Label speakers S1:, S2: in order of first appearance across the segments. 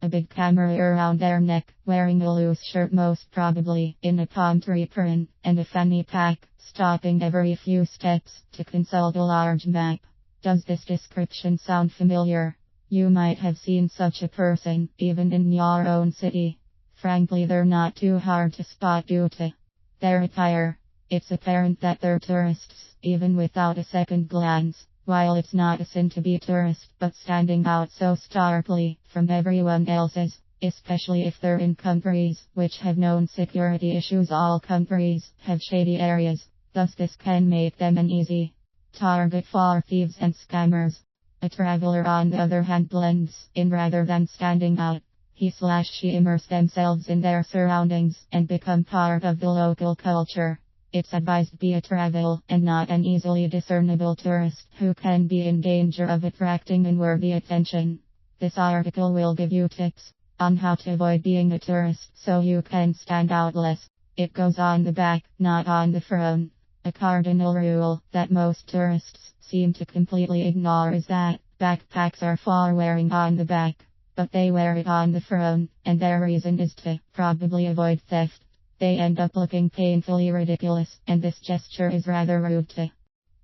S1: A big camera around their neck, wearing a loose shirt most probably in a palm tree print, and a fanny pack, stopping every few steps to consult a large map. Does this description sound familiar? You might have seen such a person, even in your own city. Frankly, they're not too hard to spot due to their attire. It's apparent that they're tourists, even without a second glance. While it's not a sin to be tourist, but standing out so starkly from everyone else's, especially if they're in countries which have known security issues. All countries have shady areas, thus this can make them an easy target for thieves and scammers. A traveler, on the other hand, blends in rather than standing out. He/she immerse themselves in their surroundings and become part of the local culture. It's advised be a travel and not an easily discernible tourist who can be in danger of attracting unworthy attention. This article will give you tips on how to avoid being a tourist so you can stand out less. It goes on the back, not on the front. A cardinal rule that most tourists seem to completely ignore is that backpacks are for wearing on the back, but they wear it on the front, and their reason is to probably avoid theft. They end up looking painfully ridiculous, and this gesture is rather rude to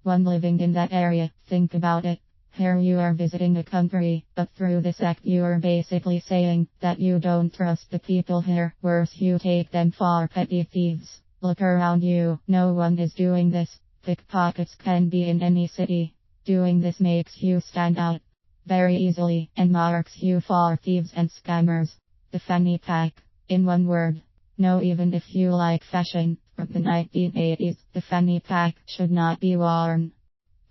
S1: one living in that area. Think about it. Here you are visiting a country, but through this act you are basically saying that you don't trust the people here. Worse, you take them for petty thieves. Look around you, no one is doing this. Pickpockets can be in any city. Doing this makes you stand out very easily and marks you for thieves and scammers. The fanny pack. In one word, no. Even if you like fashion from the 1980s, the fanny pack should not be worn.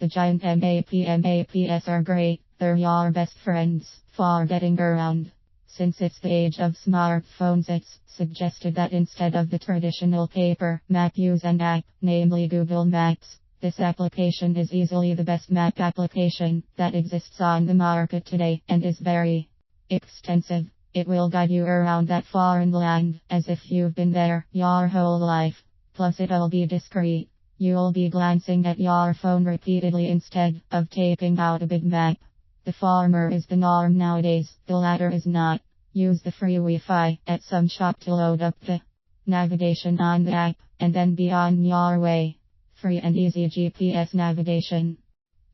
S1: The giant maps are great. They're your best friends for getting around. Since it's the age of smartphones, it's suggested that instead of the traditional paper map, use an app, namely Google Maps. This application is easily the best map application that exists on the market today and is very extensive. It will guide you around that foreign land as if you've been there your whole life. Plus, it'll be discreet. You'll be glancing at your phone repeatedly instead of taping out a big map. The former is the norm nowadays, the latter is not. Use the free Wi-Fi at some shop to load up the navigation on the app, and then be on your way. Free and easy GPS navigation.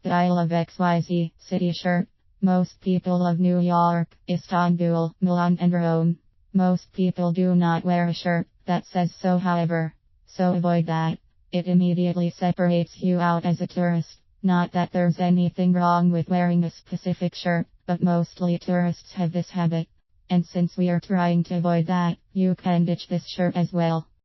S1: The I Love XYZ city shirt. Most people love New York, Istanbul, Milan and Rome. Most people do not wear a shirt that says so, however. So avoid that. It immediately separates you out as a tourist. Not that there's anything wrong with wearing a specific shirt, but mostly tourists have this habit. And since we are trying to avoid that, you can ditch this shirt as well.